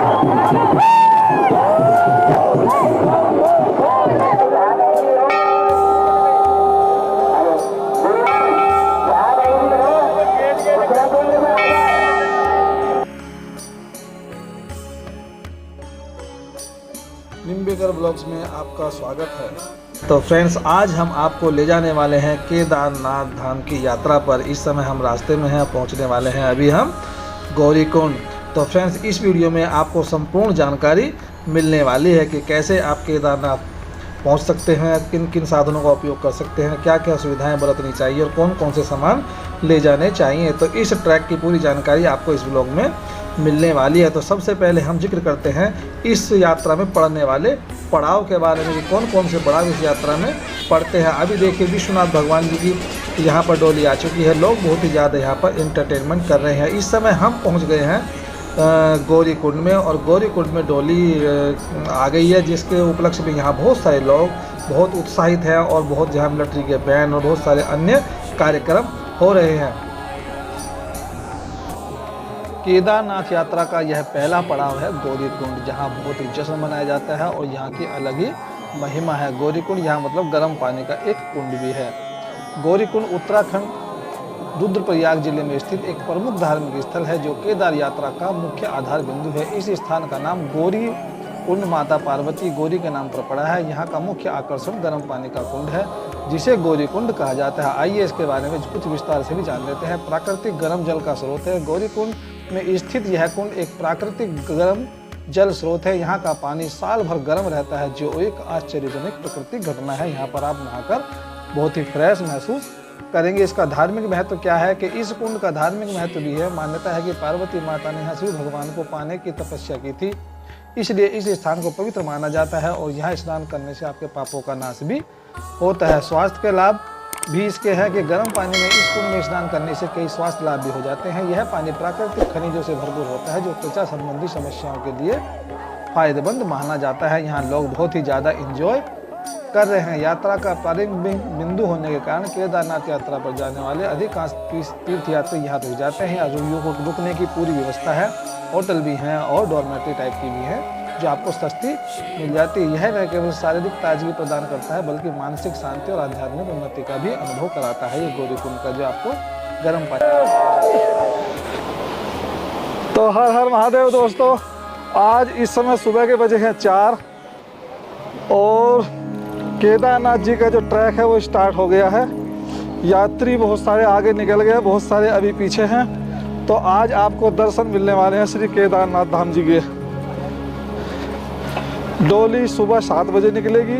निम्बेकर blogs में आपका स्वागत है। तो फ्रेंड्स, आज हम आपको ले जाने वाले हैं केदारनाथ धाम की यात्रा पर। इस समय हम रास्ते में हैं, पहुंचने वाले हैं अभी हम गौरीकुंड। तो फ्रेंड्स, इस वीडियो में आपको संपूर्ण जानकारी मिलने वाली है कि कैसे आप केदारनाथ पहुंच सकते हैं, किन किन साधनों का उपयोग कर सकते हैं, क्या क्या सुविधाएं बरतनी चाहिए और कौन कौन से सामान ले जाने चाहिए। तो इस ट्रैक की पूरी जानकारी आपको इस ब्लॉग में मिलने वाली है। तो सबसे पहले हम जिक्र करते हैं इस यात्रा में पड़ने वाले पड़ाव के बारे में कि कौन कौन से पड़ाव इस यात्रा में पड़ते हैं। अभी देखिए, विश्वनाथ भगवान जी की यहाँ पर डोली आ चुकी है। लोग बहुत ही ज़्यादा यहाँ पर इंटरटेनमेंट कर रहे हैं। इस समय हम पहुँच गए हैं गौरीकुंड में, और गौरीकुंड में डोली आ गई है, जिसके उपलक्ष्य में यहाँ बहुत सारे लोग बहुत उत्साहित हैं और बहुत जहाँ मिलिट्री के बैंड और बहुत सारे अन्य कार्यक्रम हो रहे हैं। केदारनाथ यात्रा का यह पहला पड़ाव है गौरीकुंड, जहाँ बहुत ही जश्न मनाया जाता है और यहाँ की अलग ही महिमा है। गौरीकुंड यहाँ मतलब गर्म पानी का एक कुंड भी है। गौरीकुंड उत्तराखंड रुद्रप्रयाग जिले में स्थित एक प्रमुख धार्मिक स्थल है, जो केदार यात्रा का मुख्य आधार बिंदु है। इस स्थान का नाम गौरी कुंड माता पार्वती गौरी के नाम पर पड़ा है। यहाँ का मुख्य आकर्षण गर्म पानी का कुंड है, जिसे गौरी कुंड कहा जाता है। आइए इसके बारे में कुछ विस्तार से भी जान लेते हैं। प्राकृतिक गर्म जल का स्रोत है। गौरी कुंड में स्थित यह कुंड एक प्राकृतिक गर्म जल स्रोत है। यहाँ का पानी साल भर गर्म रहता है, जो एक आश्चर्यजनक प्राकृतिक घटना है। यहाँ पर आप नहाकर बहुत ही फ्रेश महसूस करेंगे। इसका धार्मिक महत्व क्या है कि इस कुंड का धार्मिक महत्व भी है। मान्यता है कि पार्वती माता ने यहाँ शिव भगवान को पाने की तपस्या की थी, इसलिए इस स्थान को पवित्र माना जाता है और यहाँ स्नान करने से आपके पापों का नाश भी होता है। स्वास्थ्य के लाभ भी इसके हैं कि गर्म पानी में इस कुंड में स्नान करने से कई स्वास्थ्य लाभ भी हो जाते हैं। यह पानी प्राकृतिक खनिजों से भरपूर होता है, जो त्वचा संबंधी समस्याओं के लिए फायदेमंद माना जाता है। यहाँ लोग बहुत ही ज़्यादा इंजॉय कर रहे हैं। यात्रा का प्रारंभिक बिंदु होने के कारण केदारनाथ यात्रा पर जाने वाले अधिकांश तीर्थयात्री यहाँ रुक जाते हैं। यात्रियों को रुकने की पूरी व्यवस्था है, होटल भी हैं और डॉर्मेटरी टाइप की भी है, जो आपको सस्ती मिल जाती है। यह न केवल शारीरिक ताजगी प्रदान करता है, बल्कि मानसिक शांति और आध्यात्मिक उन्नति का भी अनुभव कराता है। ये गौरीकुंड का जो आपको गर्म पानी। तो हर हर महादेव दोस्तों, आज इस समय सुबह के बजे हैं 4 और केदारनाथ जी का जो ट्रैक है वो स्टार्ट हो गया है। यात्री बहुत सारे आगे निकल गए, बहुत सारे अभी पीछे हैं। तो आज आपको दर्शन मिलने वाले हैं श्री केदारनाथ धाम जी के। डोली सुबह 7 बजे निकलेगी।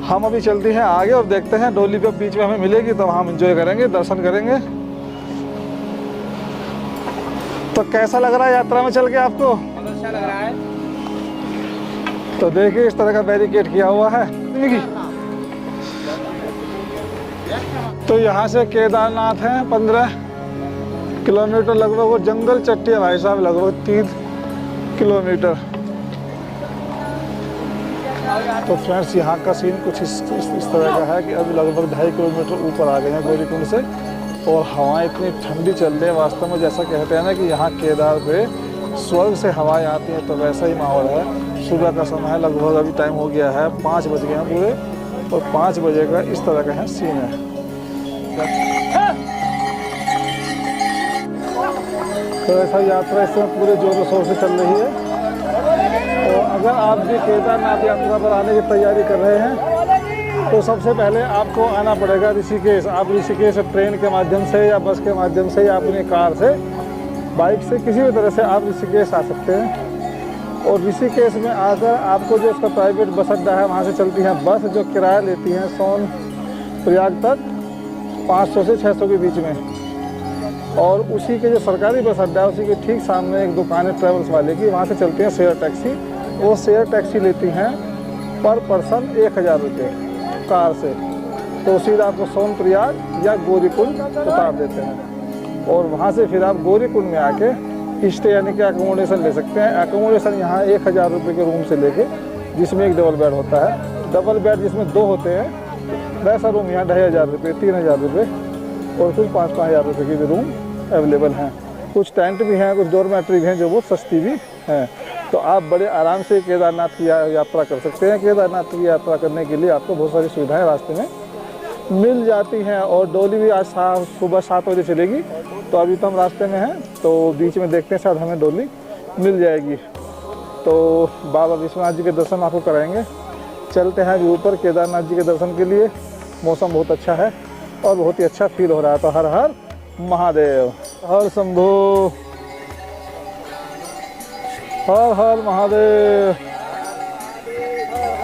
हम अभी चलते हैं आगे और देखते हैं डोली पे बीच में हमें मिलेगी, तब हम एंजॉय करेंगे, दर्शन करेंगे। तो कैसा लग रहा है यात्रा में चल के आपको? अच्छा लग रहा है। तो देखिए, इस तरह का बैरिकेड किया हुआ है। तो यहाँ से केदारनाथ है 15 किलोमीटर लगभग, वो जंगल चट्टी है भाई साहब, लगभग 3 किलोमीटर। तो फ्रेंड्स, यहाँ का सीन कुछ इस तरह का है कि अभी लगभग 2.5 किलोमीटर ऊपर आ गए हैं गौरीकुंड से, और हवाएं इतनी ठंडी चल रही है। वास्तव में जैसा कहते हैं ना कि यहाँ केदार पे स्वर्ग से हवाएं आती हैं, तो वैसा ही माहौल है। सुबह का समय है, लगभग अभी टाइम हो गया है 5 बज गए हैं पूरे, और 5 बजे का इस तरह का है सीन है। तो ऐसा यात्रा इस समय पूरे जोरों शोर से चल रही है। तो अगर आप भी केदारनाथ यात्रा पर आने की तैयारी कर रहे हैं, तो सबसे पहले आपको आना पड़ेगा ऋषिकेश। आप ऋषिकेश ट्रेन के माध्यम से या बस के माध्यम से या अपनी कार से, बाइक से, किसी भी तरह से आप ऋषिकेश आ सकते हैं। और ऋषिकेश में आकर आपको जो उसका प्राइवेट बस अड्डा है, वहाँ से चलती हैं बस, जो किराया लेती हैं सोनप्रयाग तक 500 से 600 के बीच में। और उसी के जो सरकारी बस अड्डा है, उसी के ठीक सामने एक दुकान है ट्रेवल्स वाले की, वहाँ से चलती हैं शेयर टैक्सी। वो शेयर टैक्सी लेती हैं पर पर्सन 1000 रुपये कार से। तो सीधा आपको सोनप्रयाग या गौरीकुंड उतार देते हैं, और वहाँ से फिर आप गौरीकुंड में आके स्टे यानी कि एकोमोडेशन ले सकते हैं। एकोमोडेशन यहाँ 1000 रुपये के रूम से लेके, जिसमें एक डबल बेड होता है, डबल बेड जिसमें 2 होते हैं, वैसा रूम यहाँ 2500 रुपये, 3000 रुपये, और कुछ 5-5 हज़ार रुपये की भी रूम अवेलेबल हैं। कुछ टेंट भी हैं, कुछ डॉर्मेट्री भी हैं जो बहुत सस्ती भी हैं। तो आप बड़े आराम से केदारनाथ की यात्रा कर सकते हैं। केदारनाथ की यात्रा करने के लिए आपको बहुत सारी सुविधाएं रास्ते में मिल जाती हैं। और डोली भी आज सुबह 7 बजे चलेगी। तो अभी तो हम रास्ते में हैं, तो बीच में देखते हैं शायद हमें डोली मिल जाएगी। तो बाबा विश्वनाथ जी के दर्शन आपको कराएंगे। चलते हैं अभी ऊपर केदारनाथ जी के दर्शन के लिए। मौसम बहुत अच्छा है और बहुत ही अच्छा फील हो रहा है। तो हर हर महादेव, हर शंभो, हर हर महादेव,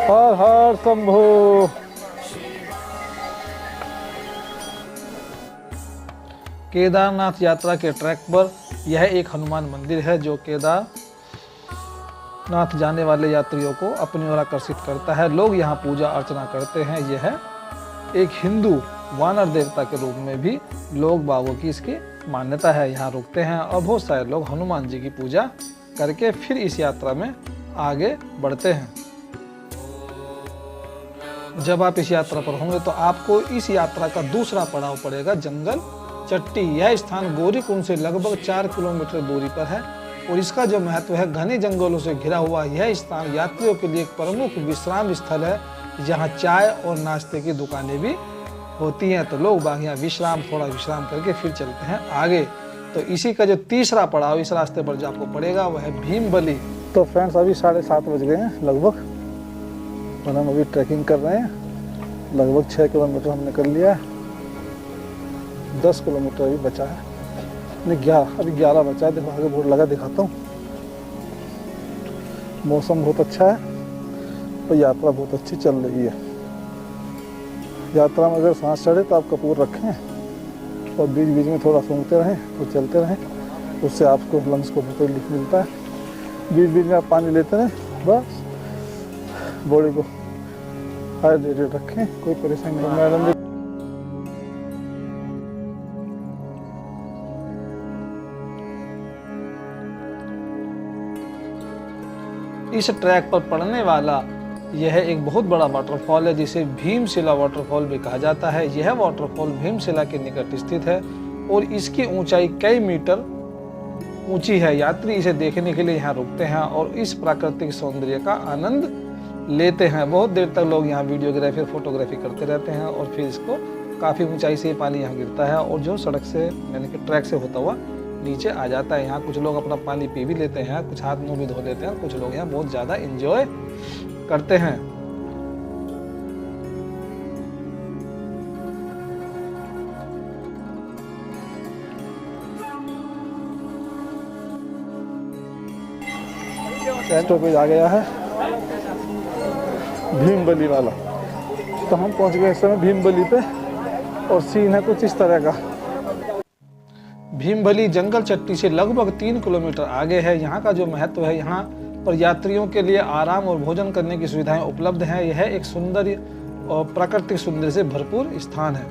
हर हर शंभो। केदारनाथ यात्रा के ट्रैक पर यह एक हनुमान मंदिर है जो केदारनाथ जाने वाले यात्रियों को अपनी ओर आकर्षित करता है। लोग यहाँ पूजा अर्चना करते हैं। यह एक हिंदू वानर देवता के रूप में भी लोग बागों की इसकी मान्यता है। यहाँ रुकते हैं और बहुत सारे लोग हनुमान जी की पूजा करके फिर इस यात्रा में आगे बढ़ते हैं। जब आप इस यात्रा पर होंगे तो आपको इस यात्रा का दूसरा पड़ाव पड़ेगा जंगल चट्टी। यह स्थान गौरीकुंड से लगभग 4 किलोमीटर दूरी पर है और इसका जो महत्व है, घने जंगलों से घिरा हुआ यह स्थान यात्रियों के लिए एक प्रमुख विश्राम स्थल है, जहां चाय और नाश्ते की दुकानें भी होती हैं। तो लोग बाग यहाँ थोड़ा विश्राम करके फिर चलते हैं आगे। तो इसी का जो तीसरा पड़ाव इस रास्ते पर जो आपको पड़ेगा वह है भीमबली। तो फ्रेंड्स अभी 7:30 बज गए हैं लगभग और हम अभी ट्रैकिंग कर रहे हैं। लगभग 6 किलोमीटर हमने कर लिया है। 10 किलोमीटर अभी बचा है, नहीं 11, अभी 11 बचा है। देखो आगे बोर्ड लगा, दिखाता हूँ। मौसम बहुत अच्छा है और यात्रा बहुत अच्छी चल रही है। यात्रा में अगर सांस चढ़े तो आप कपूर रखें और बीच बीच में थोड़ा सूंघते रहें और चलते रहें, उससे आपको लंग्स को बहुत रिलीफ मिलता है। बीच बीच में आप पानी लेते रहें, बस बॉडी को हाइड्रेटेड रखें, कोई परेशानी नहीं। इस ट्रैक पर पड़ने वाला यह एक बहुत बड़ा वाटरफॉल है जिसे भीमशिला वाटरफॉल भी कहा जाता है। यह वाटरफॉल भीमशिला के निकट स्थित है और इसकी ऊंचाई कई मीटर ऊंची है। यात्री इसे देखने के लिए यहाँ रुकते हैं और इस प्राकृतिक सौंदर्य का आनंद लेते हैं। बहुत देर तक लोग यहाँ वीडियोग्राफी और फोटोग्राफी करते रहते हैं और फिर इसको काफ़ी ऊंचाई से पानी यहाँ गिरता है और जो सड़क से यानी कि ट्रैक से होता हुआ नीचे आ जाता है। यहाँ कुछ लोग अपना पानी पी भी लेते हैं, कुछ हाथ मुंह भी धो लेते हैं, कुछ लोग यहाँ बहुत ज़्यादा एंजॉय करते हैं। स्टॉपेज आ गया है भीमबली वाला। तो हम पहुंच गए इस समय भीमबली पे और सीन है कुछ इस तरह का। भीमबली जंगल चट्टी से लगभग 3 किलोमीटर आगे है। यहाँ का जो महत्व है, यहाँ पर यात्रियों के लिए आराम और भोजन करने की सुविधाएं उपलब्ध हैं। यह एक सुंदर और प्राकृतिक सौंदर्य से भरपूर स्थान है।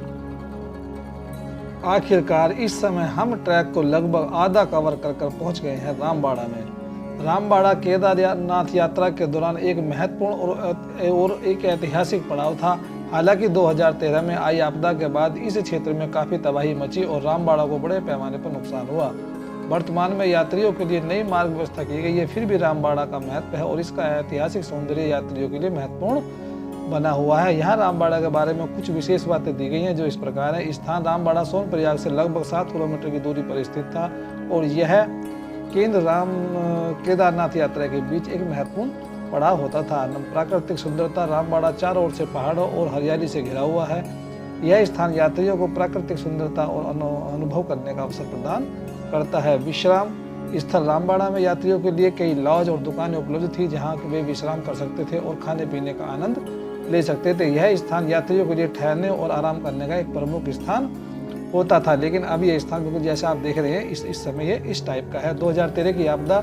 आखिरकार इस समय हम ट्रैक को लगभग आधा कवर कर पहुंच गए हैं रामबाड़ा में। रामबाड़ा केदारनाथ यात्रा के दौरान एक महत्वपूर्ण और एक ऐतिहासिक पड़ाव था। हालांकि 2013 में आई आपदा के बाद इस क्षेत्र में काफ़ी तबाही मची और रामबाड़ा को बड़े पैमाने पर नुकसान हुआ। वर्तमान में यात्रियों के लिए नई मार्ग व्यवस्था की गई है, फिर भी रामबाड़ा का महत्व है और इसका ऐतिहासिक सौंदर्य यात्रियों के लिए महत्वपूर्ण बना हुआ है। यहाँ रामबाड़ा के बारे में कुछ विशेष बातें दी गई हैं जो इस प्रकार है। स्थान रामबाड़ा सोनप्रयाग से लगभग 7 किलोमीटर की दूरी पर स्थित था और यह केदारनाथ यात्रा के बीच एक महत्वपूर्ण पड़ाव होता था। प्राकृतिक सुंदरता, रामबाड़ा चारों ओर से पहाड़ों और हरियाली से घिरा हुआ है। यह स्थान यात्रियों को प्राकृतिक सुंदरता और अनुभव करने का अवसर प्रदान करता है। विश्राम स्थल रामबाड़ा में यात्रियों के लिए कई लॉज और दुकानें उपलब्ध थी जहां वे विश्राम कर सकते थे और खाने पीने का आनंद ले सकते थे। यह स्थान यात्रियों के लिए ठहरने और आराम करने का एक प्रमुख स्थान होता था। लेकिन अब यह स्थान बिल्कुल जैसा आप देख रहे हैं इस समय ये इस टाइप का है। 2013 की आपदा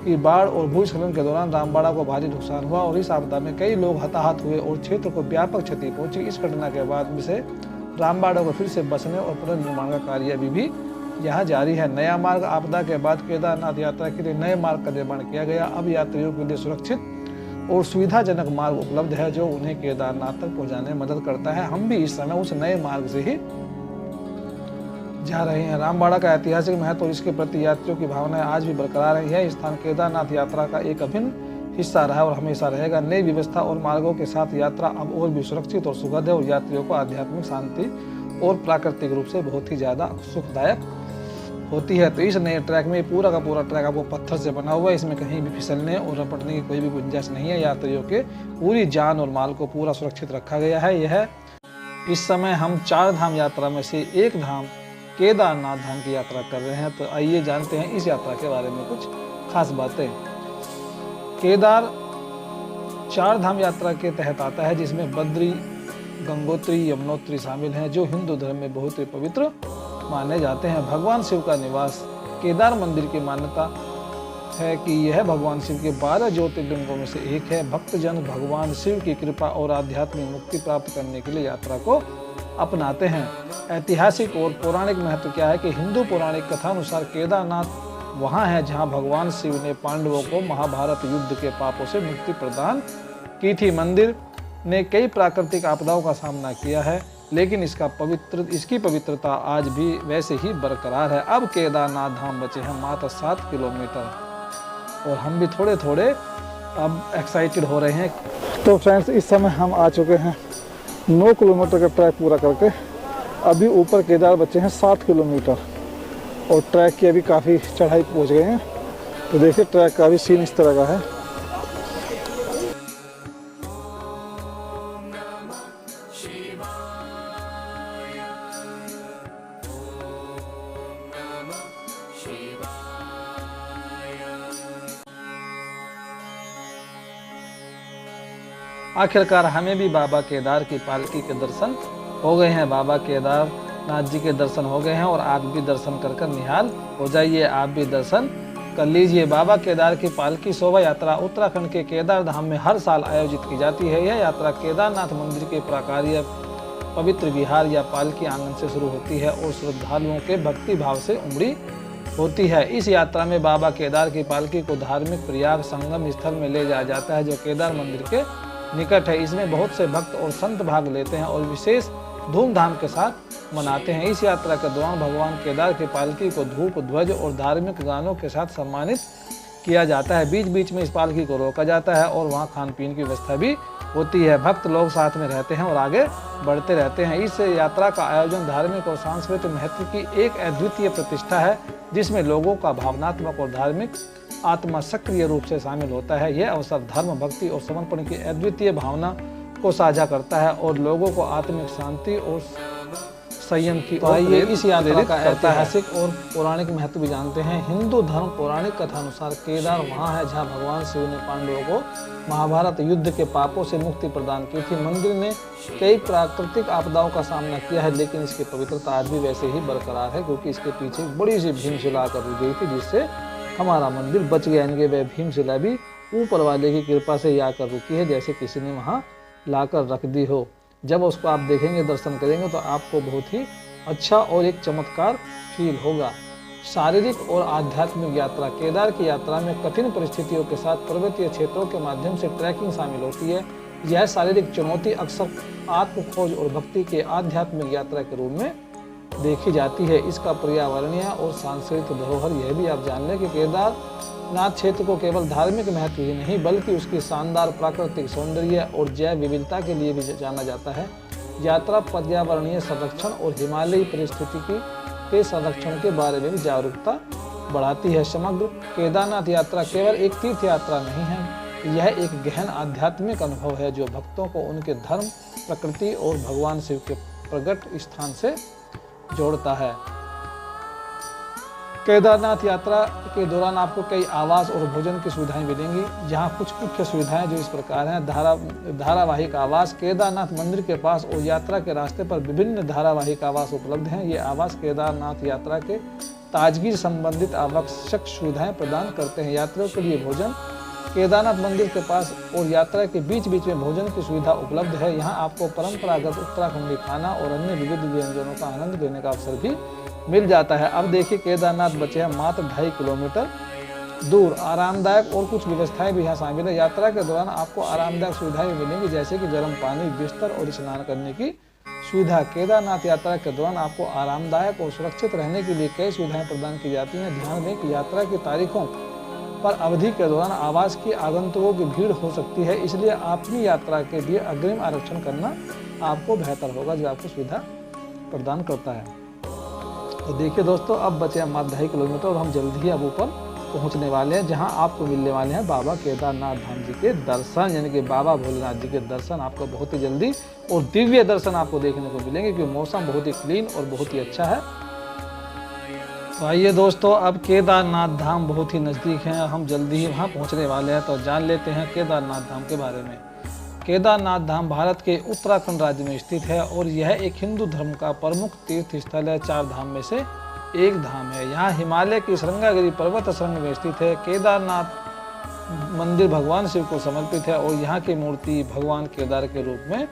की बाढ़ और भूस्खलन के दौरान रामबाड़ा को भारी नुकसान हुआ और इस आपदा में कई लोग हताहत हुए और क्षेत्र को व्यापक क्षति पहुंची। इस घटना के बाद से रामबाड़ा को फिर से बसने और पुनर्निर्माण का कार्य अभी भी यहाँ जारी है। नया मार्ग आपदा के बाद केदारनाथ यात्रा के लिए नए मार्ग का निर्माण किया गया। अब यात्रियों के लिए सुरक्षित और सुविधाजनक मार्ग उपलब्ध है जो उन्हें केदारनाथ तक पहुँचाने में मदद करता है। हम भी इस समय उस नए मार्ग से ही जा रहे हैं। रामबाड़ा का ऐतिहासिक महत्व और इसके प्रति यात्रियों की भावनाएं आज भी बरकरार है। यह स्थान केदारनाथ यात्रा का एक अभिन्न हिस्सा रहा और हमेशा रहेगा। नई व्यवस्था और मार्गों के साथ यात्रा अब और भी सुरक्षित और सुखद है और यात्रियों को आध्यात्मिक शांति और प्राकृतिक रूप से बहुत ही ज़्यादा सुखदायक होती है। तो इस नए ट्रैक में पूरा का पूरा ट्रैक आपको पत्थर से बना हुआ है। इसमें कहीं भी फिसलने और रपटने की कोई भी गुंजाइश नहीं है। यात्रियों के पूरी जान और माल को पूरा सुरक्षित रखा गया है। यह इस समय हम 4 धाम यात्रा में से एक धाम केदारनाथ धाम की यात्रा कर रहे हैं। तो आइए जानते हैं इस यात्रा के बारे में कुछ खास बातें। केदार 4 धाम यात्रा के तहत आता है, जिसमें बद्री, गंगोत्री, यमुनोत्री शामिल हैं, जो हिंदू धर्म में बहुत ही पवित्र माने जाते हैं। भगवान शिव का निवास केदार मंदिर की मान्यता है कि यह भगवान शिव के 12 ज्योतिर्लिंगों में से एक है। भक्तजन भगवान शिव की कृपा और आध्यात्मिक मुक्ति प्राप्त करने के लिए यात्रा को अपनाते हैं। ऐतिहासिक और पौराणिक महत्व क्या है कि हिंदू पौराणिक कथा अनुसार केदारनाथ वहाँ है जहाँ भगवान शिव ने पांडवों को महाभारत युद्ध के पापों से मुक्ति प्रदान की थी। मंदिर ने कई प्राकृतिक आपदाओं का सामना किया है, लेकिन इसकी पवित्रता आज भी वैसे ही बरकरार है। अब केदारनाथ धाम बचे हैं मात्र 7 किलोमीटर और हम भी थोड़े थोड़े अब एक्साइटेड हो रहे हैं। तो फ्रेंड्स, इस समय हम आ चुके हैं 9 किलोमीटर का ट्रैक पूरा करके। अभी ऊपर केदार बचे हैं 7 किलोमीटर और ट्रैक की अभी काफ़ी चढ़ाई पहुंच गए हैं। तो देखिए ट्रैक का भी सीन इस तरह का है। आखिरकार हमें भी बाबा केदार की पालकी के दर्शन हो गए हैं। बाबा केदारनाथ जी के दर्शन हो गए हैं और आप भी दर्शन कर निहाल हो जाइए। आप भी दर्शन कर लीजिए। बाबा केदार की पालकी शोभा यात्रा उत्तराखंड के केदार धाम में हर साल आयोजित की जाती है। यह यात्रा केदारनाथ मंदिर के प्राकार्य पवित्र विहार या पालकी आंगन से शुरू होती है और श्रद्धालुओं के भक्ति भाव से उमड़ी होती है। इस यात्रा में बाबा केदार की पालकी को धार्मिक प्रयाग संगम स्थल में ले जाया जाता है, जो केदार मंदिर के निकट है। इसमें बहुत से भक्त और संत भाग लेते हैं और विशेष धूमधाम के साथ मनाते हैं। इस यात्रा के दौरान भगवान केदार की पालकी को धूप, ध्वज और धार्मिक गानों के साथ सम्मानित किया जाता है। बीच बीच में इस पालकी को रोका जाता है और वहाँ खान पीन की व्यवस्था भी होती है। भक्त लोग साथ में रहते हैं और आगे बढ़ते रहते हैं। इस यात्रा का आयोजन धार्मिक और सांस्कृतिक महत्व की एक अद्वितीय प्रतिष्ठा है, जिसमें लोगों का भावनात्मक और धार्मिक आत्मा सक्रिय रूप से शामिल होता है। यह अवसर धर्म, भक्ति और समर्पण की अद्वितीय भावना को साझा करता है और लोगों को आत्मिक शांति और संयम की ओर इस यात्रा का ऐतिहासिक और पौराणिक महत्व भी जानते हैं। हिंदू धर्म पौराणिक कथा अनुसार केदार वहाँ है जहाँ भगवान शिव ने पांडवों को महाभारत युद्ध के पापों से मुक्ति प्रदान की थी। मंदिर ने कई प्राकृतिक आपदाओं का सामना किया है, लेकिन इसकी पवित्रता आज भी वैसे ही बरकरार है, क्योंकि इसके पीछे बड़ी सी भीमशिला कर दी गई थी, जिससे हमारा मंदिर बच गया। इनके वह भीमशिला भी ऊपर वाले की कृपा से ही आकर रुकी है, जैसे किसी ने वहाँ लाकर रख दी हो। जब उसको आप देखेंगे, दर्शन करेंगे, तो आपको बहुत ही अच्छा और एक चमत्कार फील होगा। शारीरिक और आध्यात्मिक यात्रा। केदार की यात्रा में कठिन परिस्थितियों के साथ पर्वतीय क्षेत्रों के माध्यम से ट्रैकिंग शामिल होती है। यह शारीरिक चुनौती अक्सर आत्म खोज और भक्ति के आध्यात्मिक यात्रा के रूप में देखी जाती है। इसका पर्यावरणीय और सांस्कृतिक धरोहर यह भी आप जान लें कि केदारनाथ क्षेत्र को केवल धार्मिक महत्व ही नहीं, बल्कि उसकी शानदार प्राकृतिक सौंदर्य और जैव विविधता के लिए भी जाना जाता है। यात्रा पर्यावरणीय संरक्षण और हिमालयी परिस्थितिकी के संरक्षण के बारे में भी जागरूकता बढ़ाती है। समग्र केदारनाथ यात्रा केवल एक तीर्थ यात्रा नहीं है, यह एक गहन आध्यात्मिक अनुभव है जो भक्तों को उनके धर्म, प्रकृति और भगवान शिव के प्रकट स्थान से जोड़ता है। केदारनाथ यात्रा के दौरान आपको कई आवास और भोजन की सुविधाएं मिलेंगी। यहाँ कुछ मुख्य सुविधाएं जो इस प्रकार हैं। धारावाहिक आवास। केदारनाथ मंदिर के पास और यात्रा के रास्ते पर विभिन्न धारावाहिक आवास उपलब्ध हैं। ये आवास केदारनाथ यात्रा के ताजगी संबंधित आवश्यक सुविधाएं प्रदान करते हैं। यात्रियों के लिए भोजन। केदारनाथ मंदिर के पास और यात्रा के बीच बीच में भोजन की सुविधा उपलब्ध है। यहाँ आपको परंपरागत उत्तराखंडी खाना और अन्य विविध व्यंजनों का आनंद लेने का अवसर भी मिल जाता है। अब देखिए केदारनाथ बचे हैं मात्र 2.5 किलोमीटर दूर। आरामदायक और कुछ व्यवस्थाएं भी यहाँ शामिल है। यात्रा के दौरान आपको आरामदायक सुविधाएं भी मिलेंगी, जैसे कि गर्म पानी, बिस्तर और स्नान करने की सुविधा। केदारनाथ यात्रा के दौरान आपको आरामदायक और सुरक्षित रहने के लिए कई सुविधाएं प्रदान की जाती हैं। ध्यान दें कि यात्रा की तारीखों पर अवधि के दौरान आवास की आगंतुकों की भीड़ हो सकती है, इसलिए अपनी यात्रा के लिए अग्रिम आरक्षण करना आपको बेहतर होगा, जो आपको सुविधा प्रदान करता है। तो देखिए दोस्तों, अब बचे हैं मात्र 2.5 किलोमीटर और हम जल्दी ही अब ऊपर पहुंचने वाले हैं, जहां आपको मिलने वाले हैं बाबा केदारनाथ धाम जी के दर्शन, यानी कि बाबा भोलेनाथ जी के दर्शन आपको बहुत ही जल्दी और दिव्य दर्शन आपको देखने को मिलेंगे, क्योंकि मौसम बहुत ही क्लीन और बहुत ही अच्छा है। तो आइए दोस्तों, अब केदारनाथ धाम बहुत ही नज़दीक है, हम जल्दी ही वहाँ पहुँचने वाले हैं। तो जान लेते हैं केदारनाथ धाम के बारे में। केदारनाथ धाम भारत के उत्तराखंड राज्य में स्थित है और यह एक हिंदू धर्म का प्रमुख तीर्थ स्थल है। 4 धाम में से एक धाम है। यहाँ हिमालय की श्रृंगागिरी पर्वत श्रृंग में स्थित है। केदारनाथ मंदिर भगवान शिव को समर्पित है और यहाँ की मूर्ति भगवान केदार के रूप में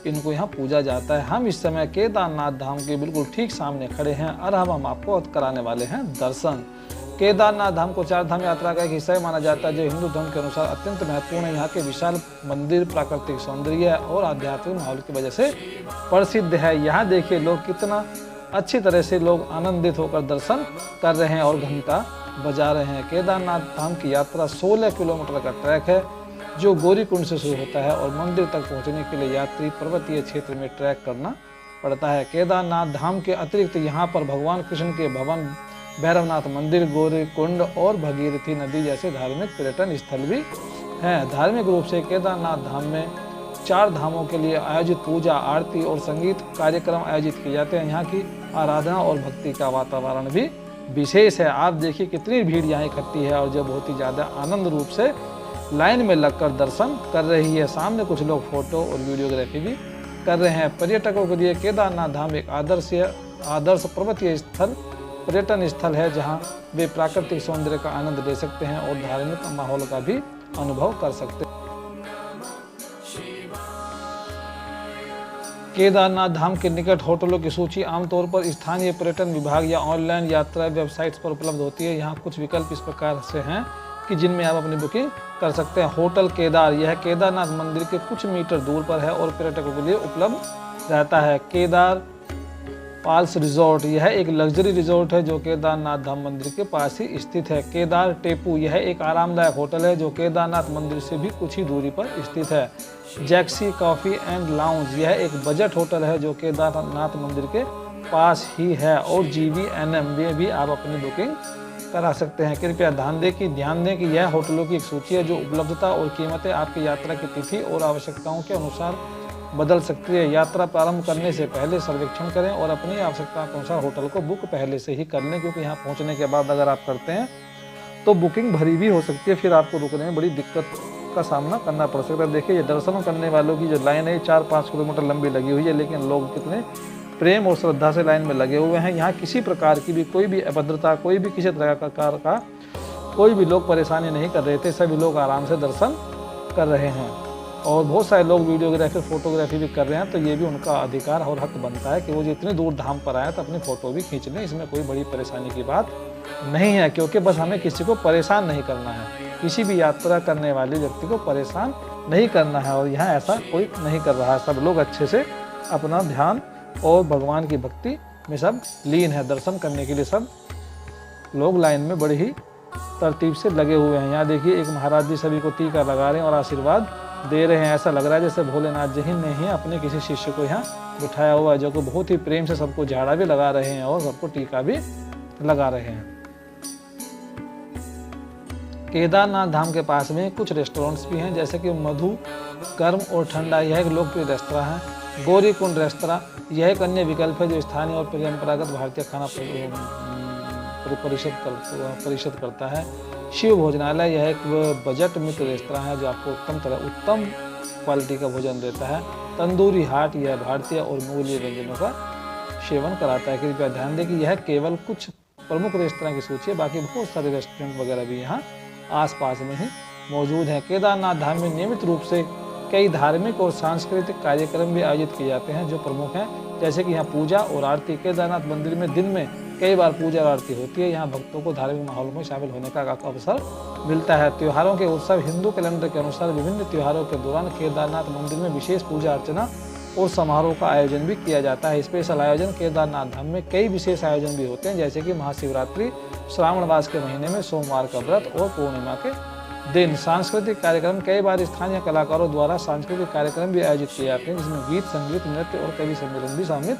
इनको यहाँ पूजा जाता है। हम इस समय केदारनाथ धाम के बिल्कुल ठीक सामने खड़े हैं और हम आपको कराने वाले हैं दर्शन। केदारनाथ धाम को 4 धाम यात्रा का एक हिस्सा माना जाता है, जो हिंदू धर्म के अनुसार अत्यंत महत्वपूर्ण है। यहाँ के विशाल मंदिर, प्राकृतिक सौंदर्य और आध्यात्मिक माहौल की वजह से प्रसिद्ध है। यहाँ देखिए लोग कितना अच्छी तरह से लोग आनंदित होकर दर्शन कर रहे हैं और घंटा बजा रहे हैं। केदारनाथ धाम की यात्रा 16 किलोमीटर का ट्रैक है, जो गौरीकुंड से शुरू होता है और मंदिर तक पहुँचने के लिए यात्री पर्वतीय क्षेत्र में ट्रैक करना पड़ता है। केदारनाथ धाम के अतिरिक्त यहाँ पर भगवान कृष्ण के भवन, भैरवनाथ मंदिर, गौरीकुंड और भगीरथी नदी जैसे धार्मिक पर्यटन स्थल भी हैं। धार्मिक रूप से केदारनाथ धाम में 4 धामों के लिए आयोजित पूजा, आरती और संगीत कार्यक्रम आयोजित किए जाते हैं। यहाँ की आराधना और भक्ति का वातावरण भी विशेष है। आप देखिए कितनी भीड़ यहाँ इकट्ठी है और जो बहुत ही ज़्यादा आनंद रूप से लाइन में लगकर दर्शन कर रही है। सामने कुछ लोग फोटो और वीडियोग्राफी भी कर रहे हैं। पर्यटकों के लिए केदारनाथ धाम एक आदर्श पर्वतीय पर्यटन स्थल है, जहां वे प्राकृतिक सौंदर्य का आनंद ले सकते हैं और धार्मिक माहौल का भी अनुभव कर सकते हैं। केदारनाथ धाम के निकट होटलों की सूची आमतौर पर स्थानीय पर्यटन विभाग या ऑनलाइन यात्रा वेबसाइट्स पर उपलब्ध होती है। यहाँ कुछ विकल्प इस प्रकार से हैं कि जिनमें आप अपनी बुकिंग कर सकते हैं। होटल केदार, यह केदारनाथ मंदिर के कुछ मीटर दूर पर है और पर्यटकों के लिए उपलब्ध रहता है। केदार पाल्स रिजॉर्ट, यह एक लग्जरी रिजॉर्ट है जो केदारनाथ धाम मंदिर के पास ही स्थित है। केदार टेपू, यह एक आरामदायक होटल है जो केदारनाथ मंदिर से भी कुछ ही दूरी पर स्थित है। जैक्सी कॉफ़ी एंड लाउंज, यह एक बजट होटल है जो केदारनाथ मंदिर के पास ही है। और GVNM में भी आप अपनी बुकिंग करा सकते हैं। कृपया ध्यान दें कि यह होटलों की एक सूची है, जो उपलब्धता और कीमतें आपकी यात्रा की तिथि और आवश्यकताओं के अनुसार बदल सकती है। यात्रा प्रारंभ करने से पहले सर्वेक्षण करें और अपनी आवश्यकता के अनुसार होटल को बुक पहले से ही कर लें, क्योंकि यहाँ पहुँचने के बाद अगर आप करते हैं तो बुकिंग भरी भी हो सकती है, फिर आपको रुकने में बड़ी दिक्कत का सामना करना पड़ सकता है। देखिए ये दर्शन करने वालों की जो लाइन है 4-5 किलोमीटर लंबी लगी हुई है, लेकिन लोग कितने प्रेम और श्रद्धा से लाइन में लगे हुए हैं। यहाँ किसी प्रकार की भी कोई भी अभद्रता, कोई भी किसी तरह का कोई भी लोग परेशानी नहीं कर रहे थे। सभी लोग आराम से दर्शन कर रहे हैं और बहुत सारे लोग वीडियोग्राफी, फोटोग्राफी भी कर रहे हैं। तो ये भी उनका अधिकार और हक बनता है कि वो जो इतनी दूर धाम पर आए तो अपनी फ़ोटो भी खींच लें। इसमें कोई बड़ी परेशानी की बात नहीं है, क्योंकि बस हमें किसी को परेशान नहीं करना है। किसी भी यात्रा करने वाले व्यक्ति को परेशान नहीं करना है और यहाँ ऐसा कोई नहीं कर रहा है। सब लोग अच्छे से अपना ध्यान और भगवान की भक्ति में सब लीन है। दर्शन करने के लिए सब लोग लाइन में बड़ी ही तरतीब से लगे हुए हैं। यहाँ देखिए एक महाराज जी सभी को टीका लगा रहे हैं और आशीर्वाद दे रहे हैं। ऐसा लग रहा है जैसे भोलेनाथ जी ने ही अपने किसी शिष्य को यहाँ बिठाया हुआ है, जो कि बहुत ही प्रेम से सबको झाड़ा भी लगा रहे हैं और सबको टीका भी लगा रहे हैं। केदारनाथ धाम के पास में कुछ रेस्टोरेंट्स भी हैं, जैसे कि मधु, गर्म और ठंडा, यह एक लोकप्रिय रेस्तरां है। गौरीकुंड रेस्तरां, यह एक अन्य विकल्प है जो स्थानीय और परंपरागत भारतीय खाना परिषद करता है। शिव भोजनालय, यह एक बजट मित्र रेस्तरां है जो आपको उत्तम क्वालिटी का भोजन देता है। तंदूरी हाट, यह भारतीय और मुगलिय व्यंजनों का सेवन कराता है। कृपया ध्यान दें कि यह केवल कुछ प्रमुख रेस्तरां की सूची है, बाकी बहुत सारे रेस्टोरेंट वगैरह भी यहाँ आसपास में ही मौजूद हैं। केदारनाथ धाम में नियमित रूप से कई धार्मिक और सांस्कृतिक कार्यक्रम भी आयोजित किए जाते हैं जो प्रमुख हैं, जैसे कि यहाँ पूजा और आरती। केदारनाथ मंदिर में दिन में कई बार पूजा और आरती होती है। यहाँ भक्तों को धार्मिक माहौल में शामिल होने का अवसर मिलता है। त्योहारों के उत्सव, हिंदू कैलेंडर के अनुसार विभिन्न त्योहारों के दौरान केदारनाथ मंदिर में विशेष पूजा अर्चना और समारोह का आयोजन भी किया जाता है। स्पेशल आयोजन केदारनाथ धाम में कई विशेष आयोजन भी होते हैं, जैसे कि महाशिवरात्रि, श्रावण मास के महीने में सोमवार का व्रत और पूर्णिमा के दिन। सांस्कृतिक कार्यक्रम, कई बार स्थानीय कलाकारों द्वारा सांस्कृतिक कार्यक्रम भी आयोजित किए जाते हैं, जिसमें गीत, संगीत, नृत्य और कवि सम्मेलन भी शामिल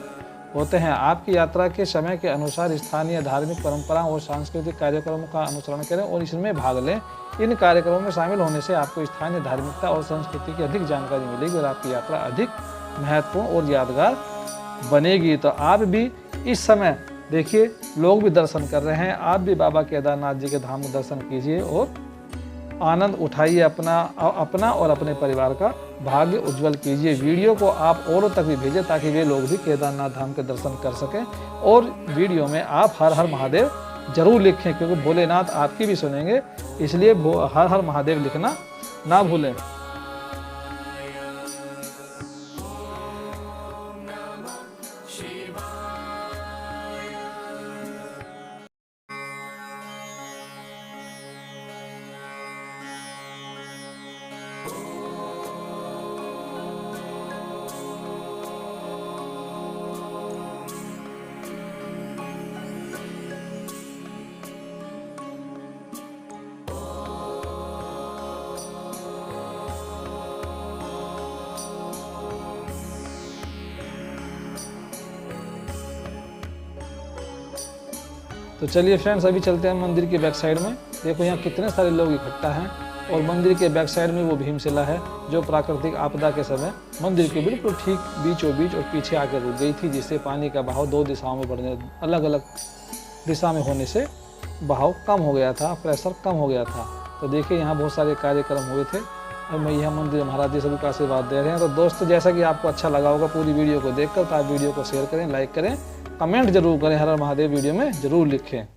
होते हैं। आपकी यात्रा के समय के अनुसार स्थानीय धार्मिक परंपराओं और सांस्कृतिक कार्यक्रमों का अनुसरण करें और इसमें भाग लें। इन कार्यक्रमों में शामिल होने से आपको स्थानीय धार्मिकता और संस्कृति की अधिक जानकारी मिलेगी और आपकी यात्रा अधिक महत्वपूर्ण और यादगार बनेगी। तो आप भी इस समय देखिए, लोग भी दर्शन कर रहे हैं, आप भी बाबा केदारनाथ जी के धाम में दर्शन कीजिए और आनंद उठाइए, अपना और अपने परिवार का भाग्य उज्जवल कीजिए। वीडियो को आप औरों तक भी भेजें ताकि वे लोग भी केदारनाथ धाम के दर्शन कर सकें। और वीडियो में आप हर हर महादेव जरूर लिखें, क्योंकि भोलेनाथ आपकी भी सुनेंगे, इसलिए हर हर महादेव लिखना ना भूलें। तो चलिए फ्रेंड्स, अभी चलते हैं मंदिर की बैक साइड में। देखो यहाँ कितने सारे लोग इकट्ठा हैं और मंदिर के बैक साइड में वो भीमशिला है, जो प्राकृतिक आपदा के समय मंदिर के बिल्कुल ठीक बीचों बीच और पीछे आकर रुक गई थी, जिससे पानी का बहाव दो दिशाओं में बढ़ने, अलग अलग दिशा में होने से बहाव कम हो गया था, प्रेशर कम हो गया था। तो देखिए यहाँ बहुत सारे कार्यक्रम हुए थे और मैं यह मंदिर महाराज जी सभी का आशीर्वाद दे रहे हैं। तो दोस्तों, जैसा कि आपको अच्छा लगा होगा पूरी वीडियो को देखकर, तो आप वीडियो को शेयर करें, लाइक करें, कमेंट जरूर करें, हर हर महादेव वीडियो में जरूर लिखें।